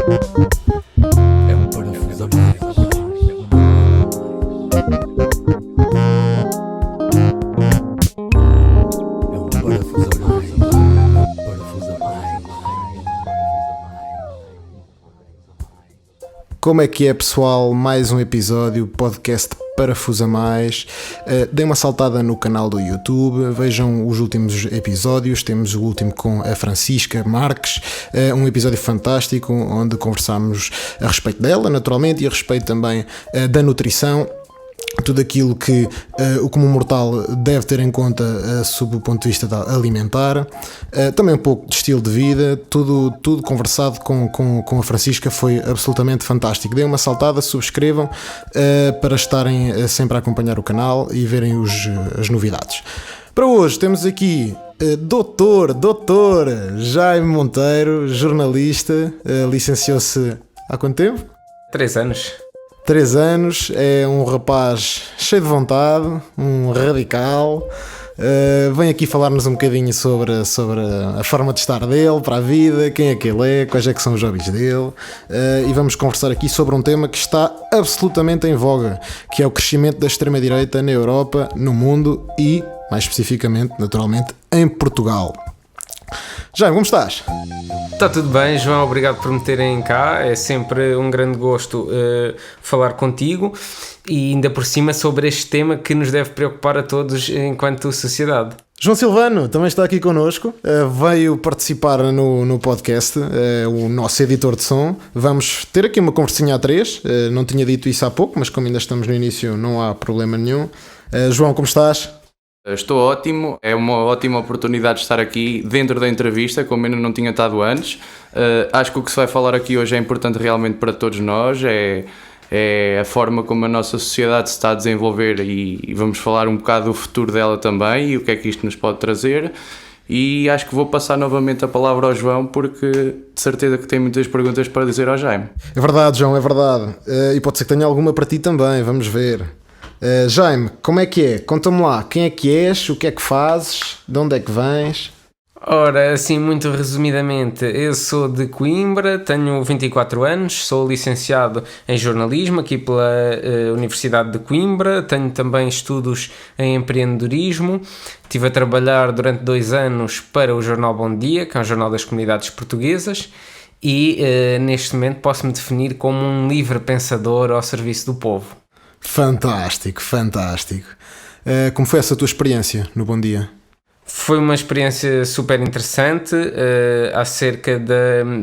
É um parafuso a mais. É um parafuso a mais. Parafuso a mais. Como é que é, pessoal? Mais um episódio, podcast Parafuso a Mais. Dêem uma saltada no canal do YouTube, vejam os últimos episódios. Temos o último com a Francisca Marques, um episódio fantástico onde conversámos a respeito dela, naturalmente, e a respeito também da nutrição. Tudo aquilo que o comum mortal deve ter em conta sob o ponto de vista alimentar, também um pouco de estilo de vida, tudo conversado com a Francisca, foi absolutamente fantástico. Deem uma saltada, subscrevam para estarem sempre a acompanhar o canal e verem as novidades. Para hoje temos aqui doutor Jaime Monteiro, jornalista, licenciou-se há quanto tempo? 3 anos. 3 anos, é um rapaz cheio de vontade, um radical, vem aqui falar-nos um bocadinho sobre a forma de estar dele para a vida, quem é que ele é, quais é que são os hobbies dele, e vamos conversar aqui sobre um tema que está absolutamente em voga, que é o crescimento da extrema-direita na Europa, no mundo e, mais especificamente, naturalmente, em Portugal. Jaime, como estás? Está tudo bem, João, obrigado por me terem cá, é sempre um grande gosto falar contigo e ainda por cima sobre este tema que nos deve preocupar a todos enquanto sociedade. João Silvano também está aqui connosco, veio participar no podcast, o nosso editor de som. Vamos ter aqui uma conversinha a 3, não tinha dito isso há pouco, mas como ainda estamos no início não há problema nenhum. João, como estás? Estou ótimo, é uma ótima oportunidade de estar aqui dentro da entrevista, como ainda não tinha estado antes. Acho que o que se vai falar aqui hoje é importante realmente para todos nós, é a forma como a nossa sociedade se está a desenvolver e vamos falar um bocado do futuro dela também e o que é que isto nos pode trazer. E acho que vou passar novamente a palavra ao João, porque de certeza que tem muitas perguntas para dizer ao Jaime. É verdade, João, é verdade. E pode ser que tenha alguma para ti também, vamos ver. Jaime, como é que é? Conta-me lá, quem é que és, o que é que fazes, de onde é que vens? Ora, assim muito resumidamente, eu sou de Coimbra, tenho 24 anos, sou licenciado em jornalismo aqui pela Universidade de Coimbra, tenho também estudos em empreendedorismo, estive a trabalhar durante 2 anos para o jornal Bom Dia, que é um jornal das comunidades portuguesas, e neste momento posso-me definir como um livre pensador ao serviço do povo. Fantástico. Como foi essa tua experiência no Bom Dia? Foi uma experiência super interessante acerca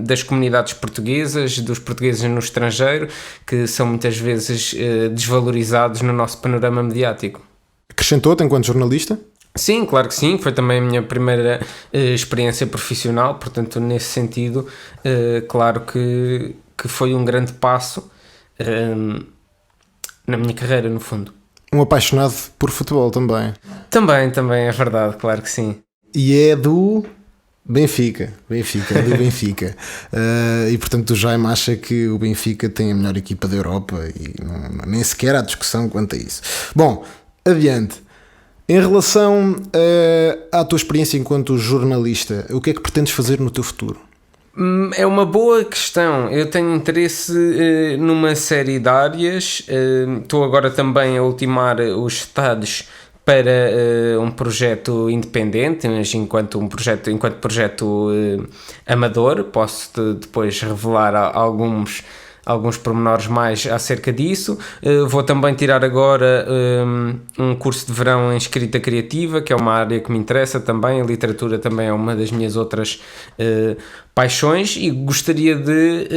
das comunidades portuguesas, dos portugueses no estrangeiro, que são muitas vezes desvalorizados no nosso panorama mediático. Acrescentou-te enquanto jornalista? Sim, claro que sim, foi também a minha primeira experiência profissional, portanto nesse sentido, claro que foi um grande passo na minha carreira, no fundo. Um apaixonado por futebol também. Também, é verdade, claro que sim. E é do Benfica. É do Benfica. E portanto o Jaime acha que o Benfica tem a melhor equipa da Europa e nem sequer há discussão quanto a isso. Bom, adiante. Em relação à tua experiência enquanto jornalista, o que é que pretendes fazer no teu futuro? É uma boa questão. Eu tenho interesse numa série de áreas. Estou agora também a ultimar os estágios para um projeto independente, mas enquanto projeto amador. Posso depois revelar alguns pormenores mais acerca disso. Vou também tirar agora um curso de verão em escrita criativa, que é uma área que me interessa também. A literatura também é uma das minhas outras paixões, e gostaria de...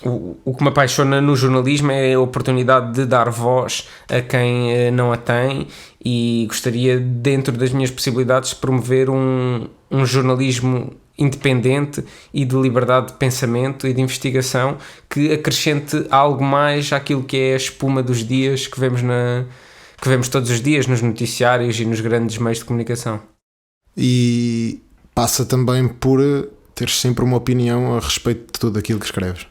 O que me apaixona no jornalismo é a oportunidade de dar voz a quem não a tem, e gostaria, dentro das minhas possibilidades, de promover um jornalismo independente e de liberdade de pensamento e de investigação que acrescente algo mais àquilo que é a espuma dos dias que vemos todos os dias nos noticiários e nos grandes meios de comunicação. E passa também por teres sempre uma opinião a respeito de tudo aquilo que escreves.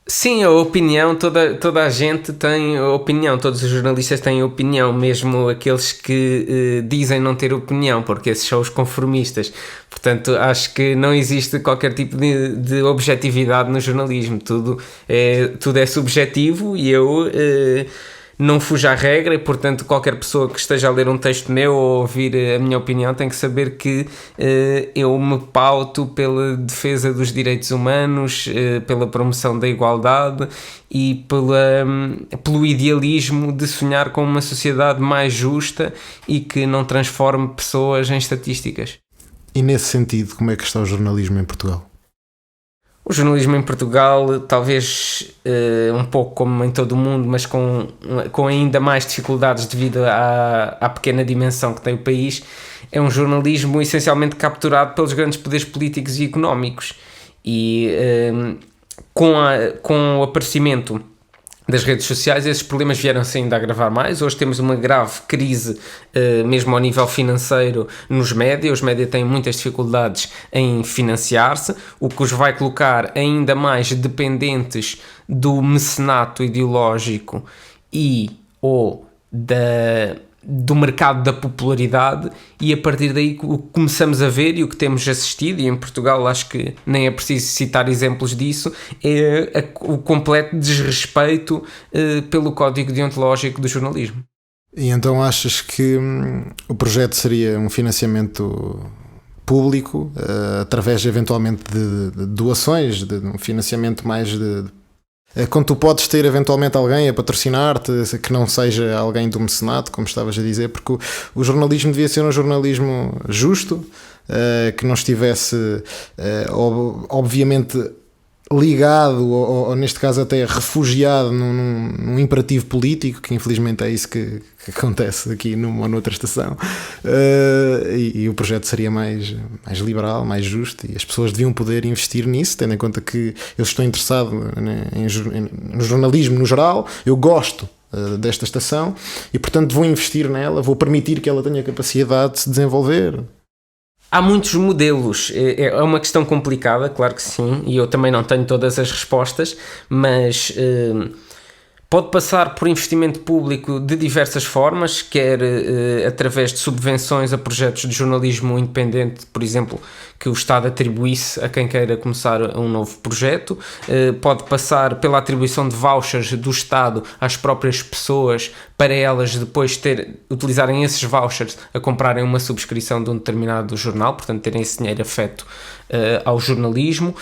Sim, a opinião, toda a gente tem opinião, todos os jornalistas têm opinião, mesmo aqueles que dizem não ter opinião, porque esses são os conformistas. Portanto, acho que não existe qualquer tipo de objetividade no jornalismo, tudo é subjetivo e eu não fujo à regra e, portanto, qualquer pessoa que esteja a ler um texto meu ou ouvir a minha opinião tem que saber que eu me pauto pela defesa dos direitos humanos, pela promoção da igualdade e pelo idealismo de sonhar com uma sociedade mais justa e que não transforme pessoas em estatísticas. E nesse sentido, como é que está o jornalismo em Portugal? O jornalismo em Portugal, talvez um pouco como em todo o mundo, mas com ainda mais dificuldades devido à pequena dimensão que tem o país, é um jornalismo essencialmente capturado pelos grandes poderes políticos e económicos. E com o aparecimento das redes sociais, esses problemas vieram-se ainda a agravar mais. Hoje temos uma grave crise, mesmo ao nível financeiro, nos média. Os média têm muitas dificuldades em financiar-se, o que os vai colocar ainda mais dependentes do mecenato ideológico ou do mercado da popularidade, e a partir daí o que começamos a ver e o que temos assistido, e em Portugal acho que nem é preciso citar exemplos disso, é o completo desrespeito pelo código deontológico do jornalismo. E então achas que o projeto seria um financiamento público, através eventualmente de doações, de um financiamento mais quando tu podes ter eventualmente alguém a patrocinar-te que não seja alguém do mecenato, como estavas a dizer, porque o jornalismo devia ser um jornalismo justo, que não estivesse obviamente ligado ou neste caso até refugiado num imperativo político, que infelizmente é isso que acontece aqui numa ou noutra estação, e o projeto seria mais liberal, mais justo, e as pessoas deviam poder investir nisso, tendo em conta que eu estou interessado no jornalismo no geral, eu gosto desta estação e portanto vou investir nela, vou permitir que ela tenha capacidade de se desenvolver. Há muitos modelos, é uma questão complicada, claro que sim, e eu também não tenho todas as respostas, mas pode passar por investimento público de diversas formas, quer através de subvenções a projetos de jornalismo independente, por exemplo, que o Estado atribuísse a quem queira começar um novo projeto, pode passar pela atribuição de vouchers do Estado às próprias pessoas, para elas depois utilizarem esses vouchers a comprarem uma subscrição de um determinado jornal, portanto terem esse dinheiro afeto ao jornalismo.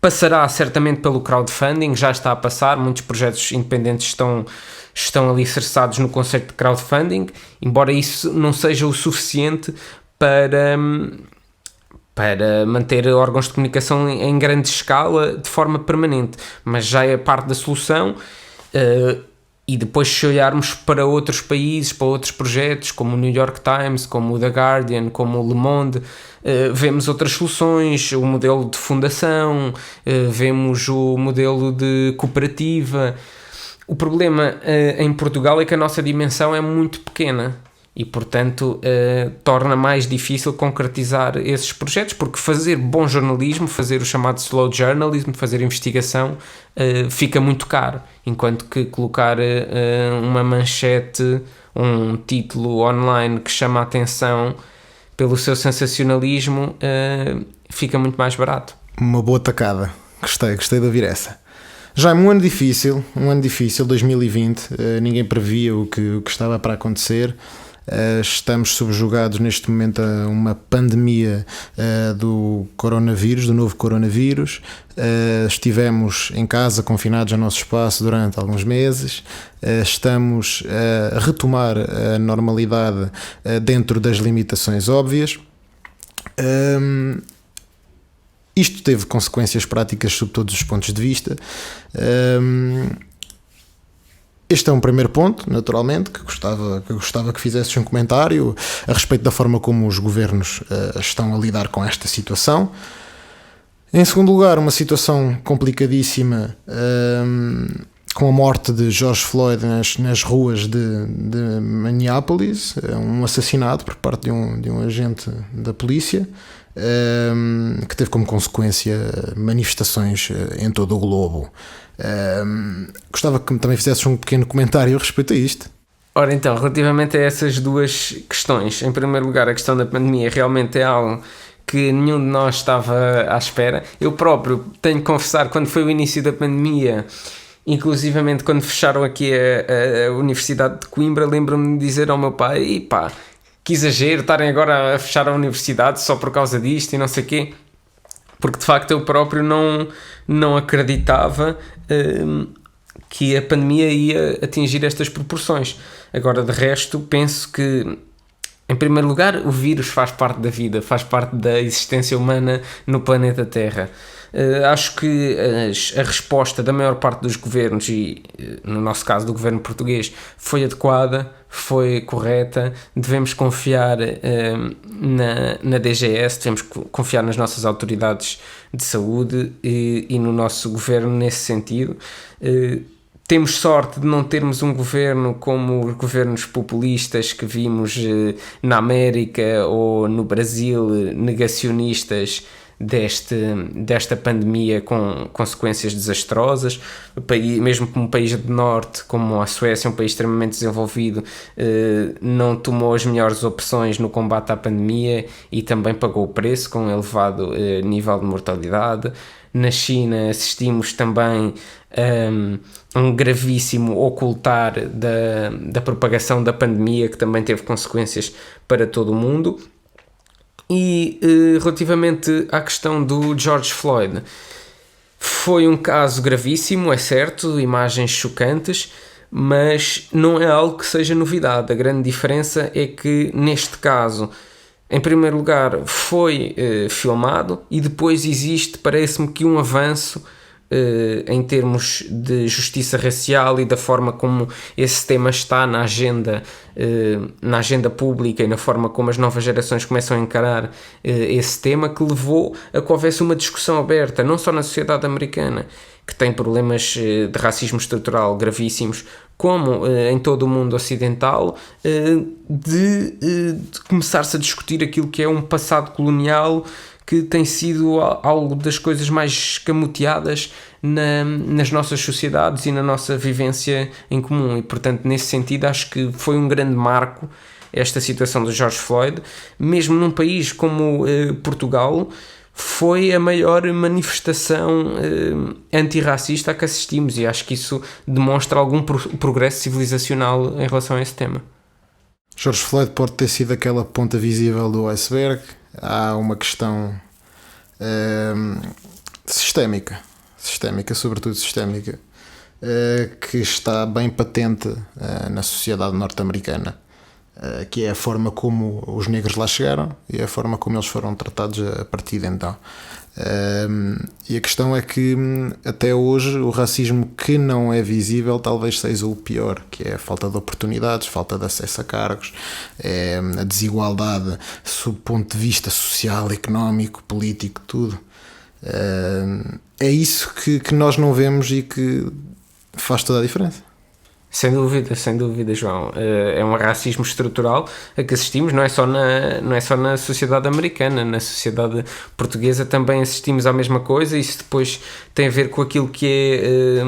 Passará certamente pelo crowdfunding, já está a passar, muitos projetos independentes estão alicerçados no conceito de crowdfunding, embora isso não seja o suficiente para manter órgãos de comunicação em grande escala de forma permanente, mas já é parte da solução. E depois, se olharmos para outros países, para outros projetos, como o New York Times, como o The Guardian, como o Le Monde, vemos outras soluções, o modelo de fundação, vemos o modelo de cooperativa. O problema em Portugal é que a nossa dimensão é muito pequena e, portanto, torna mais difícil concretizar esses projetos, porque fazer bom jornalismo, fazer o chamado slow journalism, fazer investigação, fica muito caro, enquanto que colocar uma manchete, um título online que chama a atenção pelo seu sensacionalismo, fica muito mais barato. Uma boa tacada, gostei de ouvir essa. Já é um ano difícil, 2020, ninguém previa o que estava para acontecer. Estamos subjugados neste momento a uma pandemia do coronavírus, do novo coronavírus. Estivemos em casa, confinados ao nosso espaço durante alguns meses. Estamos a retomar a normalidade dentro das limitações óbvias. Isto teve consequências práticas sob todos os pontos de vista. Este é um primeiro ponto, naturalmente, que gostava que fizesses um comentário a respeito da forma como os governos estão a lidar com esta situação. Em segundo lugar, uma situação complicadíssima com a morte de George Floyd nas ruas de Minneapolis, um assassinato por parte de um agente da polícia. que teve como consequência manifestações em todo o globo. Gostava que também fizesses um pequeno comentário a respeito a isto. Ora então, relativamente a essas duas questões, em primeiro lugar, a questão da pandemia realmente é algo que nenhum de nós estava à espera. Eu próprio tenho que confessar, quando foi o início da pandemia, inclusivamente quando fecharam aqui a Universidade de Coimbra, lembro-me de dizer ao meu pai: e pá, que exagero estarem agora a fechar a universidade só por causa disto e não sei o quê, porque de facto eu próprio não acreditava que a pandemia ia atingir estas proporções. Agora, de resto, penso que, em primeiro lugar, o vírus faz parte da vida, faz parte da existência humana no planeta Terra. Acho que a resposta da maior parte dos governos, e no nosso caso do governo português, foi adequada, foi correta. Devemos confiar na DGS, devemos confiar nas nossas autoridades de saúde e no nosso governo nesse sentido. Temos sorte de não termos um governo como os governos populistas que vimos na América ou no Brasil, negacionistas desta pandemia com consequências desastrosas. Mesmo um país do norte como a Suécia, um país extremamente desenvolvido, não tomou as melhores opções no combate à pandemia e também pagou o preço com um elevado nível de mortalidade. Na China assistimos também um gravíssimo ocultar da propagação da pandemia, que também teve consequências para todo o mundo. E relativamente à questão do George Floyd, foi um caso gravíssimo, é certo, imagens chocantes, mas não é algo que seja novidade. A grande diferença é que neste caso, em primeiro lugar, foi filmado, e depois existe, parece-me que um avanço em termos de justiça racial e da forma como esse tema está na agenda pública e na forma como as novas gerações começam a encarar esse tema, que levou a que houvesse uma discussão aberta, não só na sociedade americana, que tem problemas de racismo estrutural gravíssimos, como em todo o mundo ocidental, de começar-se a discutir aquilo que é um passado colonial que tem sido algo das coisas mais escamoteadas nas nossas sociedades e na nossa vivência em comum. E, portanto, nesse sentido, acho que foi um grande marco esta situação do George Floyd. Mesmo num país como Portugal, foi a maior manifestação antirracista a que assistimos, e acho que isso demonstra algum progresso civilizacional em relação a esse tema. George Floyd pode ter sido aquela ponta visível do iceberg. Há uma questão sistémica, sobretudo sistémica, que está bem patente na sociedade norte-americana, que é a forma como os negros lá chegaram e a forma como eles foram tratados a partir de então. E a questão é que até hoje o racismo que não é visível talvez seja o pior, que é a falta de oportunidades, falta de acesso a cargos, a desigualdade sob o ponto de vista social, económico, político, tudo. É isso que nós não vemos e que faz toda a diferença. Sem dúvida, João. É um racismo estrutural a que assistimos, não é só na sociedade americana, na sociedade portuguesa também assistimos à mesma coisa. Isso depois tem a ver com aquilo que é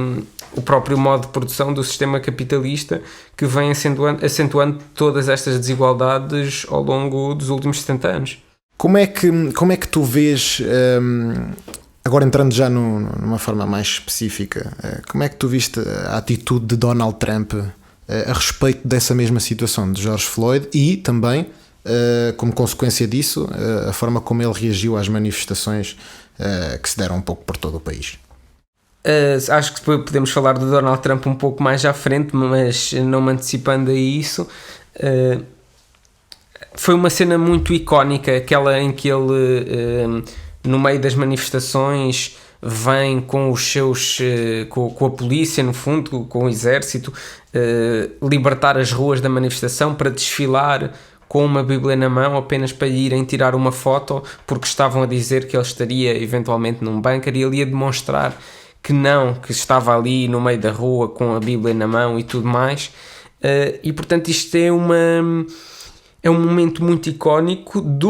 o próprio modo de produção do sistema capitalista, que vem acentuando todas estas desigualdades ao longo dos últimos 70 anos. Como é que tu vês... Agora entrando já numa forma mais específica, como é que tu viste a atitude de Donald Trump a respeito dessa mesma situação de George Floyd e também, como consequência disso, a forma como ele reagiu às manifestações que se deram um pouco por todo o país? Acho que podemos falar de Donald Trump um pouco mais à frente, mas não me antecipando a isso. Foi uma cena muito icónica, aquela em que ele... no meio das manifestações vem com os seus com a polícia, no fundo, com o exército, libertar as ruas da manifestação para desfilar com uma Bíblia na mão, apenas para irem tirar uma foto, porque estavam a dizer que ele estaria eventualmente num bunker, e ele ia demonstrar que não, que estava ali no meio da rua com a Bíblia na mão e tudo mais. E portanto isto é um momento muito icónico de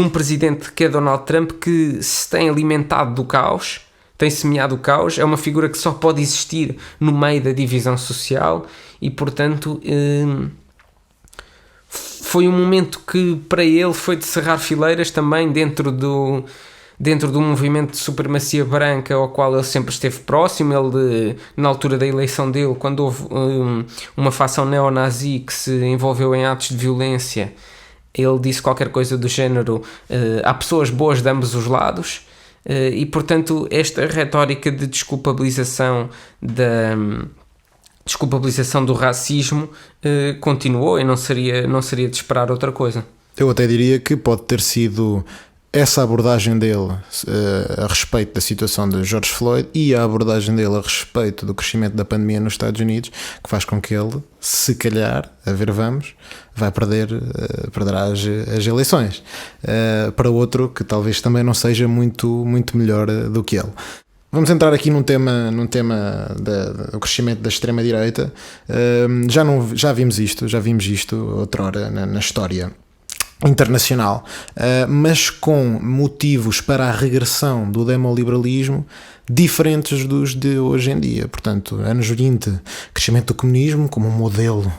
um presidente que é Donald Trump, que se tem alimentado do caos, tem semeado o caos, é uma figura que só pode existir no meio da divisão social e, portanto, foi um momento que para ele foi de cerrar fileiras também dentro do movimento de supremacia branca ao qual ele sempre esteve próximo. Ele, na altura da eleição dele, quando houve uma facção neonazi que se envolveu em atos de violência, ele disse qualquer coisa do género: há pessoas boas de ambos os lados. E, portanto, esta retórica de desculpabilização do racismo continuou, e não seria de esperar outra coisa. Eu até diria que pode ter sido essa abordagem dele a respeito da situação de George Floyd e a abordagem dele a respeito do crescimento da pandemia nos Estados Unidos que faz com que ele, se calhar, perderá as eleições para outro que talvez também não seja muito melhor do que ele. Vamos entrar aqui num tema do crescimento da extrema-direita. Já vimos isto outrora na história internacional, mas com motivos para a regressão do demoliberalismo diferentes dos de hoje em dia. Portanto, anos 20, crescimento do comunismo como um modelo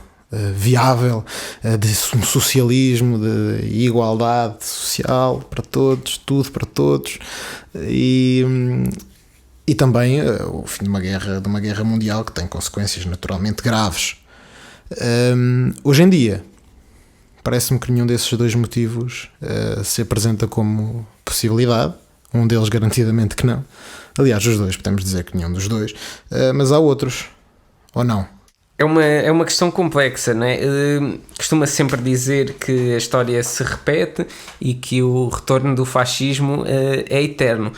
viável de um socialismo, de igualdade social para todos, tudo para todos, e também o fim de uma guerra mundial que tem consequências naturalmente graves. Hoje em dia parece-me que nenhum desses dois motivos se apresenta como possibilidade. Um deles garantidamente que não. Aliás, os dois, podemos dizer que nenhum dos dois. Mas há outros. Ou não? É uma questão complexa, não é? Costuma sempre dizer que a história se repete e que o retorno do fascismo é eterno.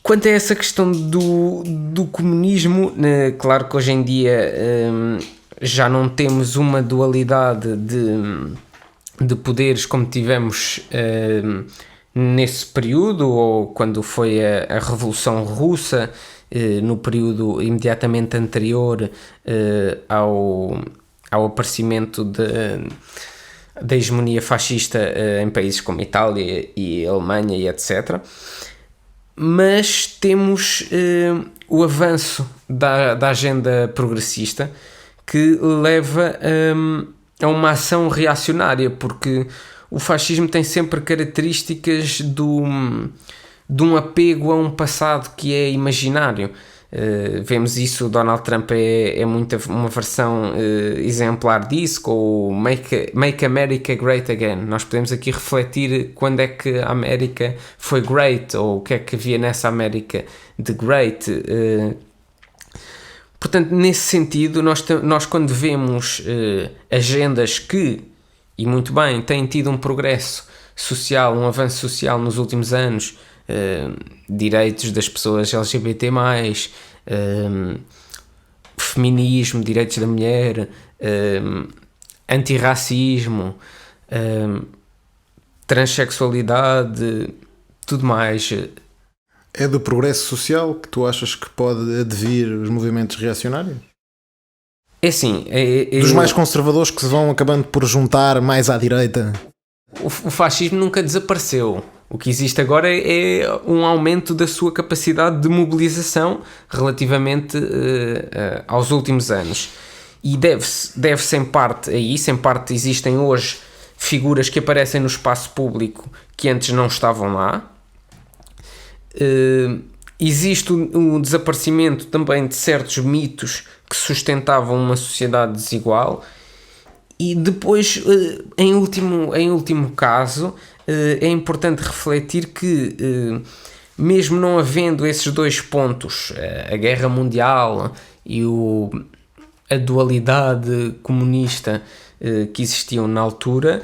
Quanto a essa questão do comunismo, claro que hoje em dia já não temos uma dualidade de poderes como tivemos nesse período, ou quando foi a Revolução Russa, no período imediatamente anterior ao aparecimento da hegemonia fascista em países como Itália e Alemanha e etc. Mas temos o avanço da agenda progressista, que leva a uma ação reacionária, porque o fascismo tem sempre características de um apego a um passado que é imaginário. Vemos isso, Donald Trump é uma versão exemplar disso, com o Make America Great Again. Nós podemos aqui refletir quando é que a América foi great, ou o que é que havia nessa América de great. Portanto, nesse sentido, nós quando vemos agendas que, e muito bem, têm tido um progresso social, um avanço social nos últimos anos, direitos das pessoas LGBT+, feminismo, direitos da mulher, antirracismo, transexualidade, tudo mais. É do progresso social que tu achas que pode advir os movimentos reacionários? É assim... Dos mais conservadores que se vão acabando por juntar mais à direita? O fascismo nunca desapareceu. O que existe agora é um aumento da sua capacidade de mobilização relativamente aos últimos anos. E deve-se em parte a isso. Em parte existem hoje figuras que aparecem no espaço público que antes não estavam lá. Existe o desaparecimento também de certos mitos que sustentavam uma sociedade desigual, e depois, em último caso, é importante refletir que, mesmo não havendo esses dois pontos, a guerra mundial e a dualidade comunista que existiam na altura,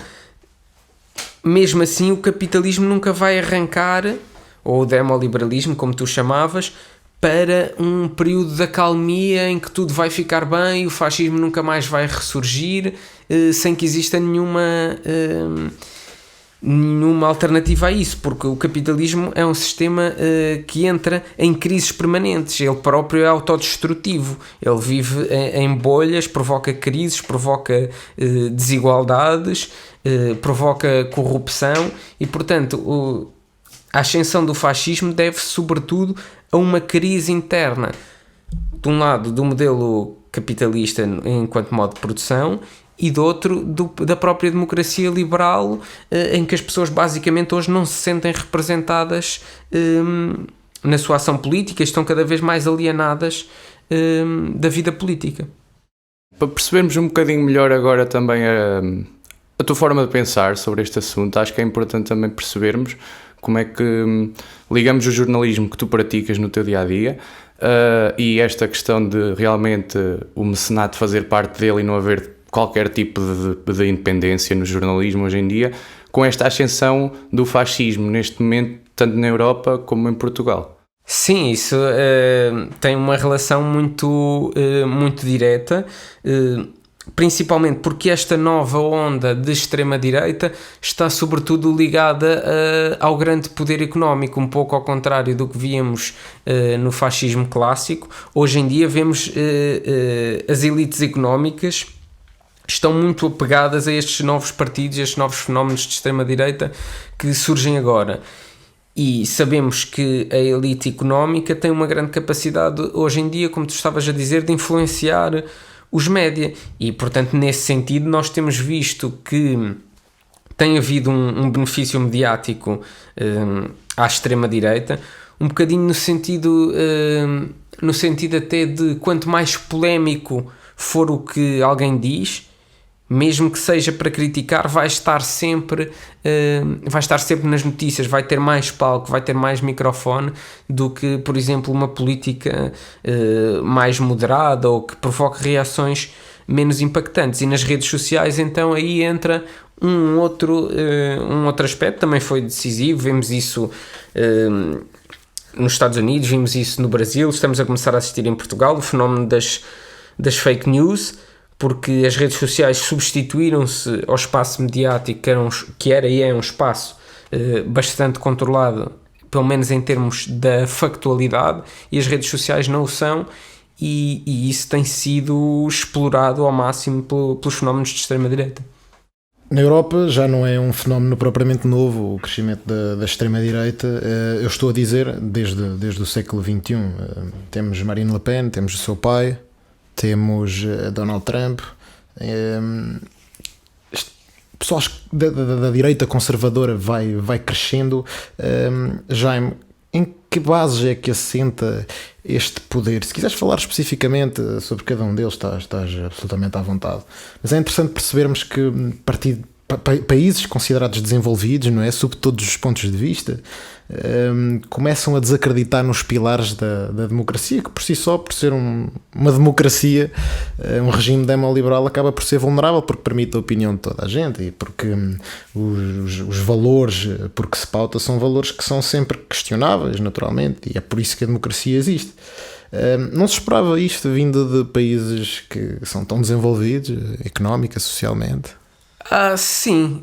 mesmo assim o capitalismo nunca vai arrancar, ou o demoliberalismo, como tu chamavas, para um período de acalmia em que tudo vai ficar bem, o fascismo nunca mais vai ressurgir, sem que exista nenhuma alternativa a isso, porque o capitalismo é um sistema que entra em crises permanentes, ele próprio é autodestrutivo, ele vive em bolhas, provoca crises, provoca desigualdades, provoca corrupção e, portanto, a ascensão do fascismo deve-se sobretudo a uma crise interna, de um lado do modelo capitalista enquanto modo de produção e do outro da própria democracia liberal, em que as pessoas basicamente hoje não se sentem representadas na sua ação política, estão cada vez mais alienadas da vida política. Para percebermos um bocadinho melhor agora também a tua forma de pensar sobre este assunto, acho que é importante também percebermos como é que ligamos o jornalismo que tu praticas no teu dia-a-dia e esta questão de realmente o mecenato fazer parte dele e não haver qualquer tipo de independência no jornalismo hoje em dia, com esta ascensão do fascismo neste momento, tanto na Europa como em Portugal. Sim, isso tem uma relação muito direta, principalmente porque esta nova onda de extrema-direita está sobretudo ligada ao grande poder económico, um pouco ao contrário do que víamos no fascismo clássico. Hoje em dia vemos as elites económicas estão muito apegadas a estes novos partidos, a estes novos fenómenos de extrema-direita que surgem agora. E sabemos que a elite económica tem uma grande capacidade hoje em dia, como tu estavas a dizer, de influenciar os média. E, portanto, nesse sentido, nós temos visto que tem havido um benefício mediático à extrema-direita, um bocadinho no sentido até de quanto mais polémico for o que alguém diz, mesmo que seja para criticar, vai estar sempre nas notícias, vai ter mais palco, vai ter mais microfone do que, por exemplo, uma política mais moderada ou que provoque reações menos impactantes. E nas redes sociais, então, aí entra um outro aspecto, também foi decisivo, vemos isso nos Estados Unidos, vimos isso no Brasil, estamos a começar a assistir em Portugal, o fenómeno das fake news, porque as redes sociais substituíram-se ao espaço mediático, que era e é um espaço bastante controlado, pelo menos em termos da factualidade, e as redes sociais não o são, e isso tem sido explorado ao máximo pelos fenómenos de extrema-direita. Na Europa já não é um fenómeno propriamente novo o crescimento da extrema-direita. Eu estou a dizer desde o século XXI. Temos Marine Le Pen, temos o seu pai, temos Donald Trump, pessoas da direita conservadora vai crescendo. Jaime, em que bases é que assenta este poder? Se quiseres falar especificamente sobre cada um deles, estás absolutamente à vontade. Mas é interessante percebermos que países considerados desenvolvidos, não é, sob todos os pontos de vista, começam a desacreditar nos pilares da democracia, que por si só, por ser uma democracia, um regime demoliberal, acaba por ser vulnerável porque permite a opinião de toda a gente e porque os valores por que se pauta são valores que são sempre questionáveis, naturalmente, e é por isso que a democracia existe. Não se esperava isto vindo de países que são tão desenvolvidos, económica, socialmente? Sim.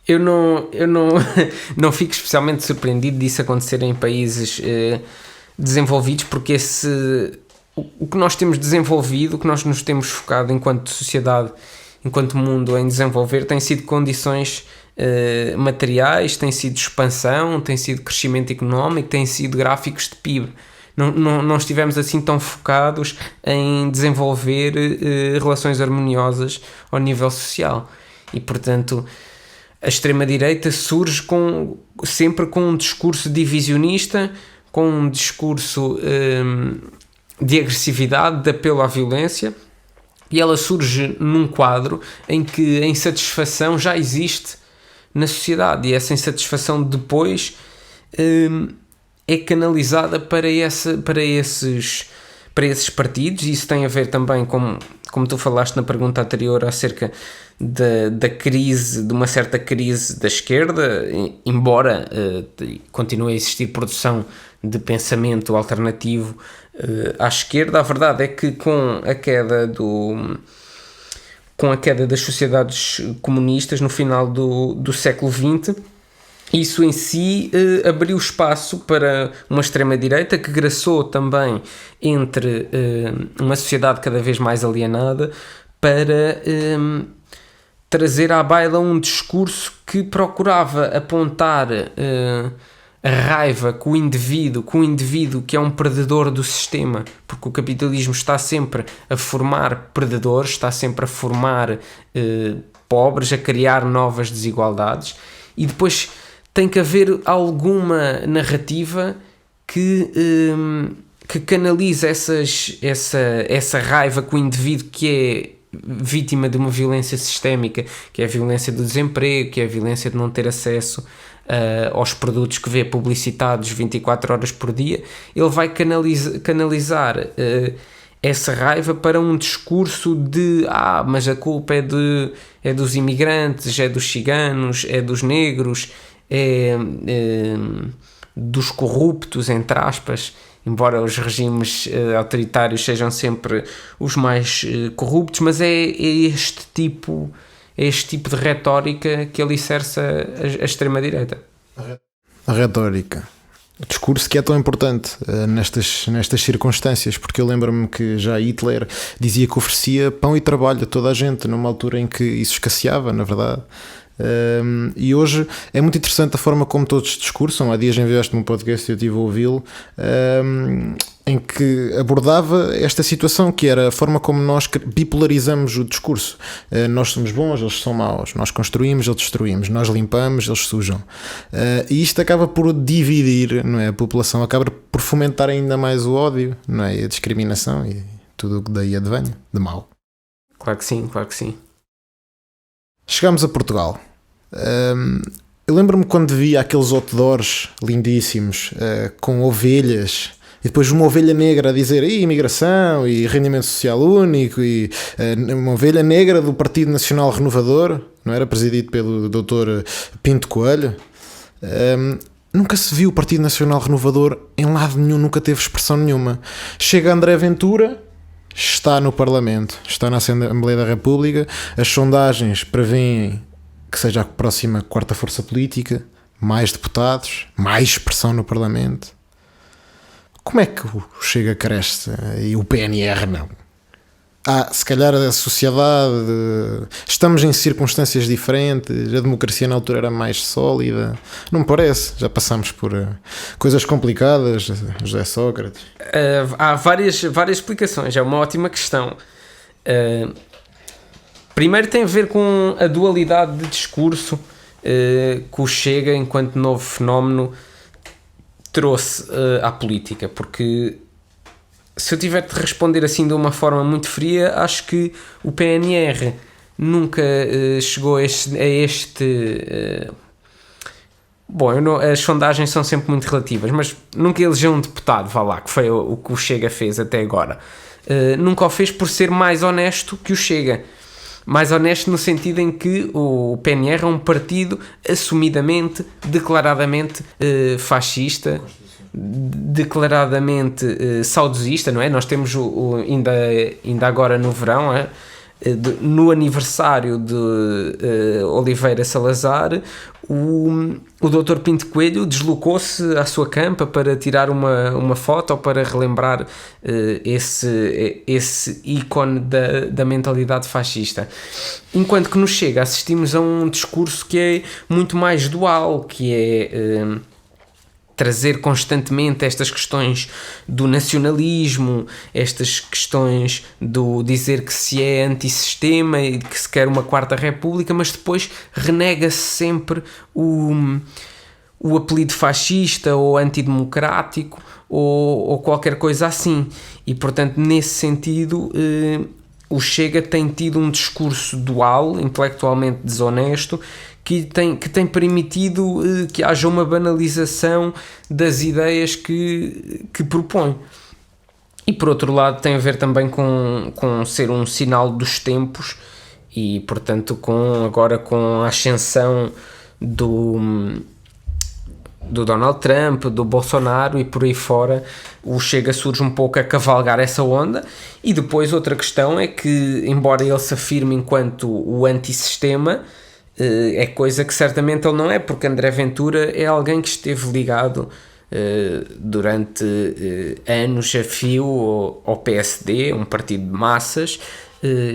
Eu não fico especialmente surpreendido disso acontecer em países desenvolvidos, porque o que nós temos desenvolvido, o que nós nos temos focado enquanto sociedade, enquanto mundo em desenvolver, tem sido condições materiais, tem sido expansão, tem sido crescimento económico, tem sido gráficos de PIB. Não estivemos assim tão focados em desenvolver relações harmoniosas ao nível social. E, portanto, a extrema-direita surge sempre com um discurso divisionista, com um discurso de agressividade, de apelo à violência, e ela surge num quadro em que a insatisfação já existe na sociedade, e essa insatisfação depois é canalizada para esses partidos, e isso tem a ver também, como tu falaste na pergunta anterior, acerca da crise, de uma certa crise da esquerda, embora continue a existir produção de pensamento alternativo à esquerda. A verdade é que com a queda com a queda das sociedades comunistas no final do século XX. Isso em si abriu espaço para uma extrema-direita que graçou também entre uma sociedade cada vez mais alienada para trazer à baila um discurso que procurava apontar a raiva com o indivíduo que é um predador do sistema, porque o capitalismo está sempre a formar predadores, está sempre a formar pobres, a criar novas desigualdades, e depois tem que haver alguma narrativa que canaliza essa raiva com o indivíduo que é vítima de uma violência sistémica, que é a violência do desemprego, que é a violência de não ter acesso aos produtos que vê publicitados 24 horas por dia. Ele vai canalizar essa raiva para um discurso de mas a culpa é dos imigrantes, é dos ciganos, é dos negros, é dos corruptos, entre aspas, embora os regimes autoritários sejam sempre os mais corruptos, mas é este tipo de retórica que alicerça a extrema-direita. A retórica. O discurso que é tão importante nestas circunstâncias, porque eu lembro-me que já Hitler dizia que oferecia pão e trabalho a toda a gente, numa altura em que isso escasseava, na verdade. E hoje é muito interessante a forma como todos discursam. Há dias enviaste-me um podcast e eu estive a ouvi-lo, em que abordava esta situação, que era a forma como nós bipolarizamos o discurso. Nós somos bons, eles são maus. Nós construímos, eles destruímos. Nós limpamos, eles sujam. E isto acaba por dividir, não é? A população, acaba por fomentar ainda mais o ódio, não é? E a discriminação e tudo o que daí advém de mal. Claro que sim, claro que sim. Chegámos a Portugal. Eu lembro-me quando via aqueles outdoors lindíssimos com ovelhas e depois uma ovelha negra a dizer imigração e rendimento social único, e uma ovelha negra do Partido Nacional Renovador, não era, presidido pelo Dr. Pinto Coelho. Nunca se viu o Partido Nacional Renovador em lado nenhum, nunca teve expressão nenhuma. Chega André Ventura, está no Parlamento, está na Assembleia da República, as sondagens prevêem que seja a próxima quarta força política, mais deputados, mais expressão no Parlamento. Como é que o Chega cresce e o PNR não? Se calhar a sociedade, estamos em circunstâncias diferentes, a democracia na altura era mais sólida, não me parece, já passamos por coisas complicadas, José Sócrates. Há várias explicações, é uma ótima questão. Primeiro tem a ver com a dualidade de discurso que o Chega, enquanto novo fenómeno, trouxe à política, porque se eu tiver de responder assim de uma forma muito fria, acho que o PNR nunca chegou a este as sondagens são sempre muito relativas, mas nunca elegeu um deputado, vá lá, que foi o que o Chega fez até agora. Nunca o fez por ser mais honesto que o Chega. Mais honesto no sentido em que o PNR é um partido assumidamente, declaradamente fascista, declaradamente saudosista, não é? Nós temos ainda agora no verão, no aniversário de Oliveira Salazar, o Dr. Pinto Coelho deslocou-se à sua campa para tirar uma foto ou para relembrar esse ícone da mentalidade fascista. Enquanto que nos Chega, assistimos a um discurso que é muito mais dual, que é trazer constantemente estas questões do nacionalismo, estas questões do dizer que se é antissistema e que se quer uma quarta república, mas depois renega-se sempre o apelido fascista ou antidemocrático ou qualquer coisa assim. E, portanto, nesse sentido, o Chega tem tido um discurso dual, intelectualmente desonesto, que tem permitido que haja uma banalização das ideias que propõe. E por outro lado tem a ver também com ser um sinal dos tempos e, portanto, agora com a ascensão do Donald Trump, do Bolsonaro e por aí fora, o Chega surge um pouco a cavalgar essa onda. E depois outra questão é que, embora ele se afirme enquanto o antissistema, é coisa que certamente ele não é, porque André Ventura é alguém que esteve ligado durante anos a fio ao PSD, um partido de massas.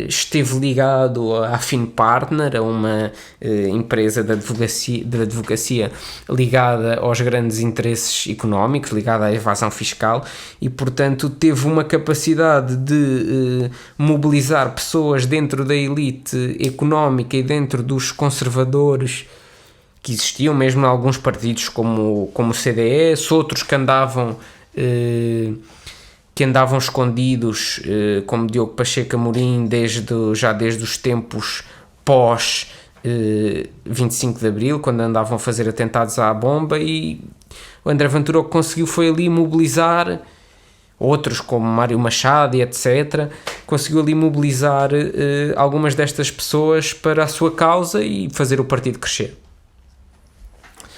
Esteve ligado à FinPartner, a uma empresa de advocacia ligada aos grandes interesses económicos, ligada à evasão fiscal, e portanto teve uma capacidade de mobilizar pessoas dentro da elite económica e dentro dos conservadores que existiam, mesmo em alguns partidos como o CDS, outros que andavam escondidos, como Diogo Pacheco Amorim, já desde os tempos pós 25 de Abril, quando andavam a fazer atentados à bomba, e o André Ventura o que conseguiu foi ali mobilizar outros como Mário Machado e etc, conseguiu ali mobilizar algumas destas pessoas para a sua causa e fazer o partido crescer.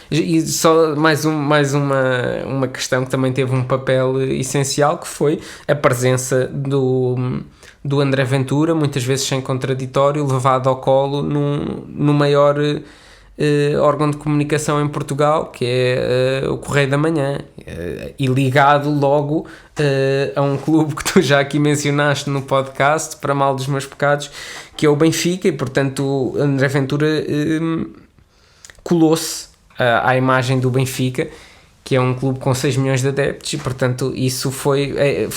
E só mais uma questão que também teve um papel essencial, que foi a presença do André Ventura, muitas vezes sem contraditório, levado ao colo no maior órgão de comunicação em Portugal, que é o Correio da Manhã, e ligado logo a um clube que tu já aqui mencionaste no podcast, para mal dos meus pecados, que é o Benfica, e portanto o André Ventura colou-se à imagem do Benfica, que é um clube com 6 milhões de adeptos, e portanto isso foi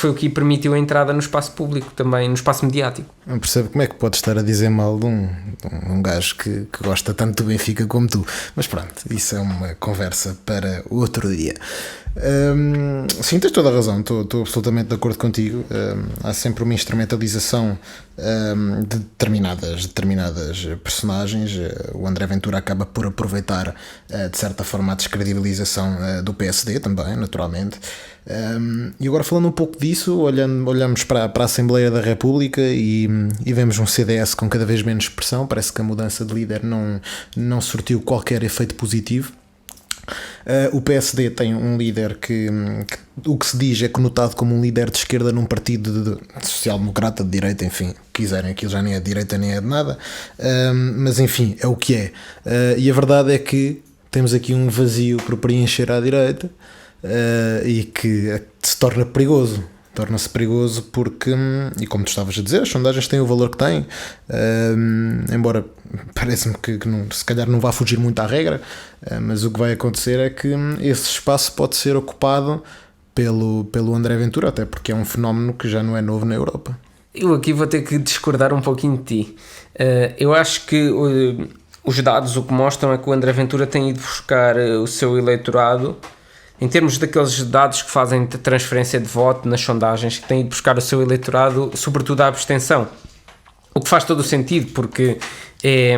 o que permitiu a entrada no espaço público, também no espaço mediático. Não percebo como é que podes estar a dizer mal de um gajo que gosta tanto do Benfica como tu, mas pronto, isso é uma conversa para outro dia. Sim, tens toda a razão, estou absolutamente de acordo contigo. Há sempre uma instrumentalização de determinadas personagens. O André Ventura acaba por aproveitar de certa forma a descredibilização do PSD também, naturalmente. E agora, falando um pouco disso, olhamos para a Assembleia da República e vemos um CDS com cada vez menos expressão. Parece que a mudança de líder não surtiu qualquer efeito positivo. O PSD tem um líder que o que se diz é conotado como um líder de esquerda num partido de social-democrata, de direita, enfim, quiserem, aquilo já nem é de direita nem é de nada, mas enfim, é o que é. E a verdade é que temos aqui um vazio por preencher à direita, e que se torna perigoso. Torna-se perigoso porque, e como tu estavas a dizer, as sondagens têm o valor que têm, embora parece-me que se calhar não vá fugir muito à regra, mas o que vai acontecer é que esse espaço pode ser ocupado pelo André Ventura, até porque é um fenómeno que já não é novo na Europa. Eu aqui vou ter que discordar um pouquinho de ti. Eu acho que os dados o que mostram é que o André Ventura tem ido buscar o seu eleitorado, em termos daqueles dados que fazem transferência de voto nas sondagens, que têm ido buscar o seu eleitorado, sobretudo a abstenção. O que faz todo o sentido, porque é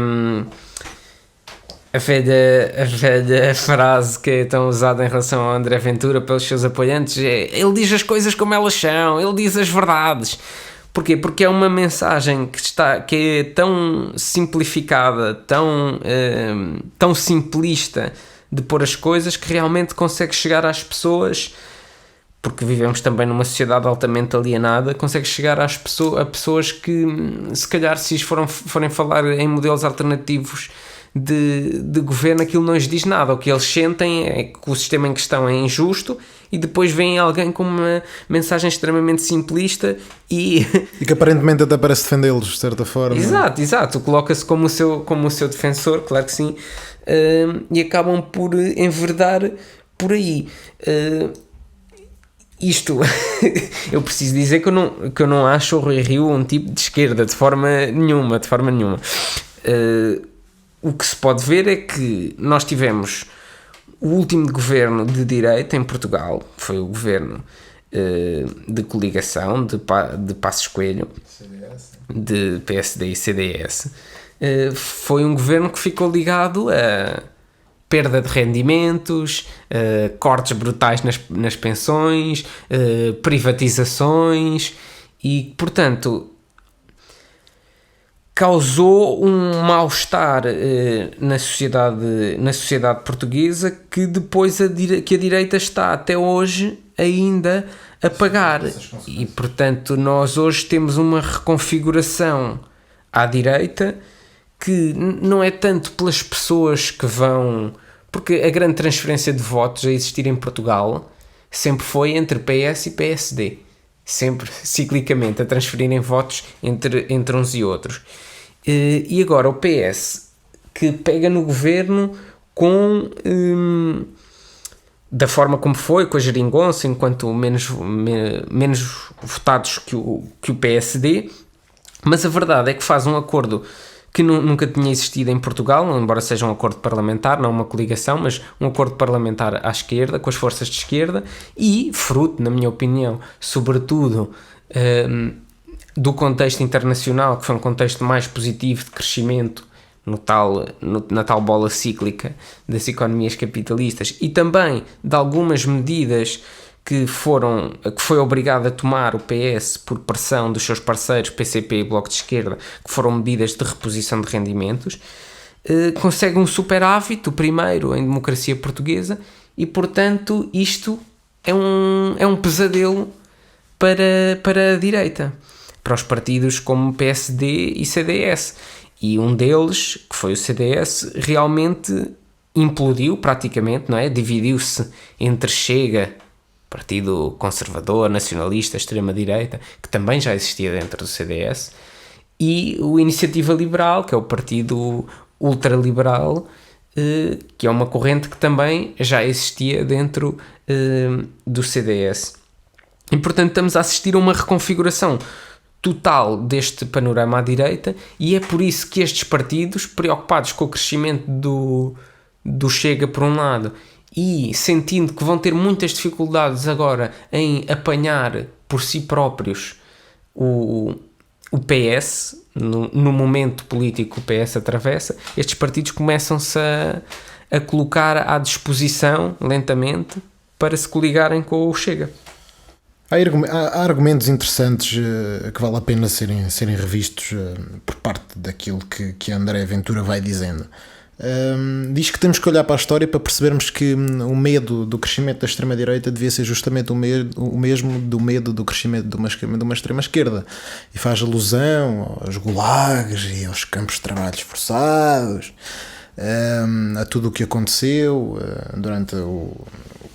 a velha frase que é tão usada em relação ao André Ventura pelos seus apoiantes é: ele diz as coisas como elas são, ele diz as verdades. Porquê? Porque é uma mensagem que é tão simplificada, tão simplista de pôr as coisas, que realmente consegue chegar às pessoas, porque vivemos também numa sociedade altamente alienada, consegue chegar a pessoas que, se calhar, se forem falar em modelos alternativos de governo, aquilo não lhes diz nada. O que eles sentem é que o sistema em questão é injusto, e depois vem alguém com uma mensagem extremamente simplista e que aparentemente até parece defendê-los de certa forma. Exato, coloca-se como o seu defensor, claro que sim, e acabam por enverdar por aí. Isto, eu preciso dizer que eu não acho o Rui Rio um tipo de esquerda, de forma nenhuma. O que se pode ver é que nós tivemos o último governo de direita em Portugal, foi o governo de coligação de Passos Coelho, de PSD e CDS. Foi um governo que ficou ligado a perda de rendimentos, cortes brutais nas pensões, privatizações, e portanto causou um mal-estar na sociedade portuguesa que depois que a direita está até hoje ainda a pagar. E, portanto, nós hoje temos uma reconfiguração à direita que não é tanto pelas pessoas que vão... Porque a grande transferência de votos a existir em Portugal sempre foi entre PS e PSD. Sempre, ciclicamente, a transferirem votos entre uns e outros. E agora o PS, que pega no governo com... da forma como foi, com a geringonça, enquanto menos votados que o PSD, mas a verdade é que faz um acordo que nunca tinha existido em Portugal, embora seja um acordo parlamentar, não uma coligação, mas um acordo parlamentar à esquerda, com as forças de esquerda, e fruto, na minha opinião, sobretudo do contexto internacional, que foi um contexto mais positivo de crescimento na tal bola cíclica das economias capitalistas, e também de algumas medidas que foi obrigado a tomar o PS por pressão dos seus parceiros PCP e Bloco de Esquerda, que foram medidas de reposição de rendimentos, consegue um superávit, o primeiro em democracia portuguesa, e portanto isto é um pesadelo para a direita, para os partidos como PSD e CDS, e um deles, que foi o CDS, realmente implodiu praticamente, não é? Dividiu-se entre Chega, Partido Conservador, Nacionalista, Extrema-Direita, que também já existia dentro do CDS, e o Iniciativa Liberal, que é o partido ultraliberal, que é uma corrente que também já existia dentro do CDS. E, portanto, estamos a assistir a uma reconfiguração total deste panorama à direita, e é por isso que estes partidos, preocupados com o crescimento do Chega por um lado, e sentindo que vão ter muitas dificuldades agora em apanhar por si próprios o PS, no momento político que o PS atravessa, estes partidos começam-se a colocar à disposição, lentamente, para se coligarem com o Chega. Há argumentos interessantes que vale a pena serem revistos por parte daquilo que André Ventura vai dizendo. Diz que temos que olhar para a história para percebermos que o medo do crescimento da extrema-direita devia ser justamente o mesmo do medo do crescimento de uma extrema-esquerda, e faz alusão aos gulags e aos campos de trabalhos forçados, a tudo o que aconteceu durante o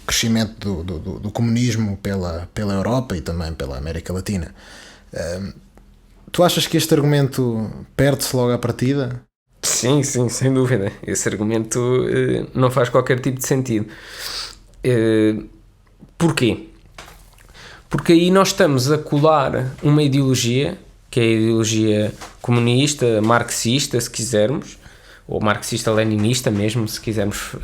crescimento do comunismo pela Europa e também pela América Latina. Tu achas que este argumento perde-se logo à partida? Sim, sem dúvida. Esse argumento não faz qualquer tipo de sentido. Porquê? Porque aí nós estamos a colar uma ideologia, que é a ideologia comunista, marxista, se quisermos, ou marxista-leninista mesmo, se quisermos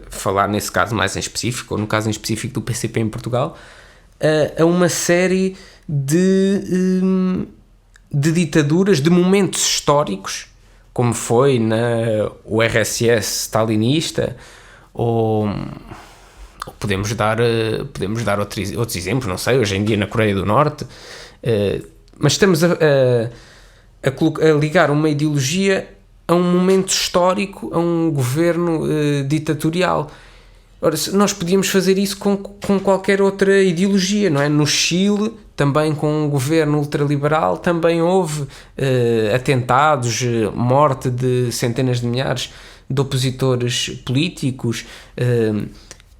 falar nesse caso mais em específico, ou no caso em específico do PCP em Portugal, a uma série de ditaduras, de momentos históricos, como foi na URSS stalinista, ou podemos dar outros exemplos, não sei, hoje em dia na Coreia do Norte, mas estamos a ligar uma ideologia a um momento histórico, a um governo ditatorial. Ora, nós podíamos fazer isso com qualquer outra ideologia, não é? No Chile, também com um governo ultraliberal, também houve atentados, morte de centenas de milhares de opositores políticos,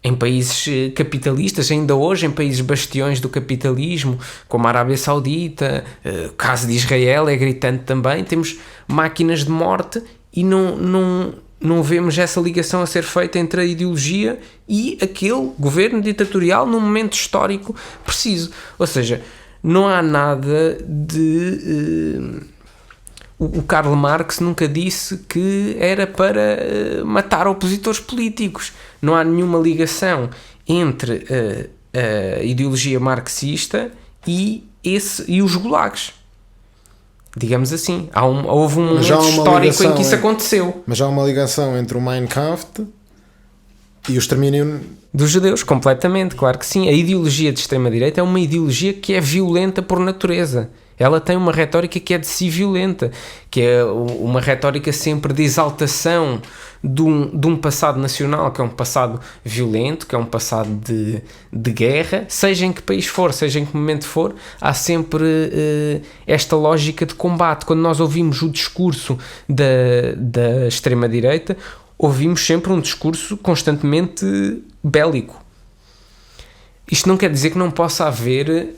em países capitalistas, ainda hoje em países bastiões do capitalismo, como a Arábia Saudita, o caso de Israel é gritante também, temos máquinas de morte e não vemos essa ligação a ser feita entre a ideologia e aquele governo ditatorial num momento histórico preciso. Ou seja, não há nada de... O Karl Marx nunca disse que era para matar opositores políticos. Não há nenhuma ligação entre a ideologia marxista e os gulags. Digamos assim. Houve um momento histórico em que isso aconteceu. Mas há uma ligação entre o Mein Kampf e o extermínio dos judeus, completamente, claro que sim. A ideologia de extrema-direita é uma ideologia que é violenta por natureza. ela tem uma retórica que é de si violenta, que é uma retórica sempre de exaltação de um passado nacional, que é um passado violento, que é um passado de guerra, seja em que país for, seja em que momento for, há sempre esta lógica de combate. Quando nós ouvimos o discurso da extrema-direita, ouvimos sempre um discurso constantemente bélico. Isto não quer dizer que não possa haver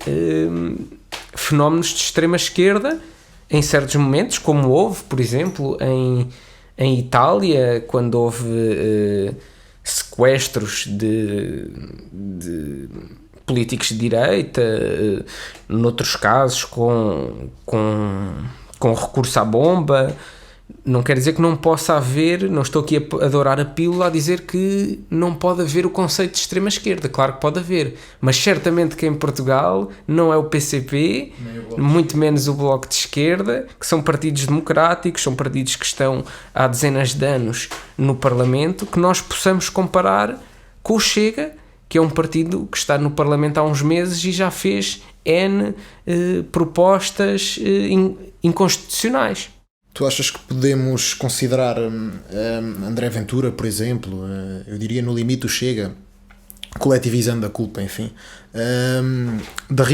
fenómenos de extrema-esquerda em certos momentos, como houve, por exemplo, em Itália, quando houve sequestros de políticos de direita, noutros casos com recurso à bomba. Não quer dizer que não possa haver, não estou aqui a dourar a pílula a dizer que não pode haver o conceito de extrema-esquerda, claro que pode haver, mas certamente que em Portugal não é o PCP, muito menos o Bloco de Esquerda, que são partidos democráticos, são partidos que estão há dezenas de anos no Parlamento, que nós possamos comparar com o Chega, que é um partido que está no Parlamento há uns meses e já fez N propostas inconstitucionais. Tu achas que podemos considerar André Ventura, por exemplo, eu diria no limite o Chega, coletivizando a culpa, enfim, da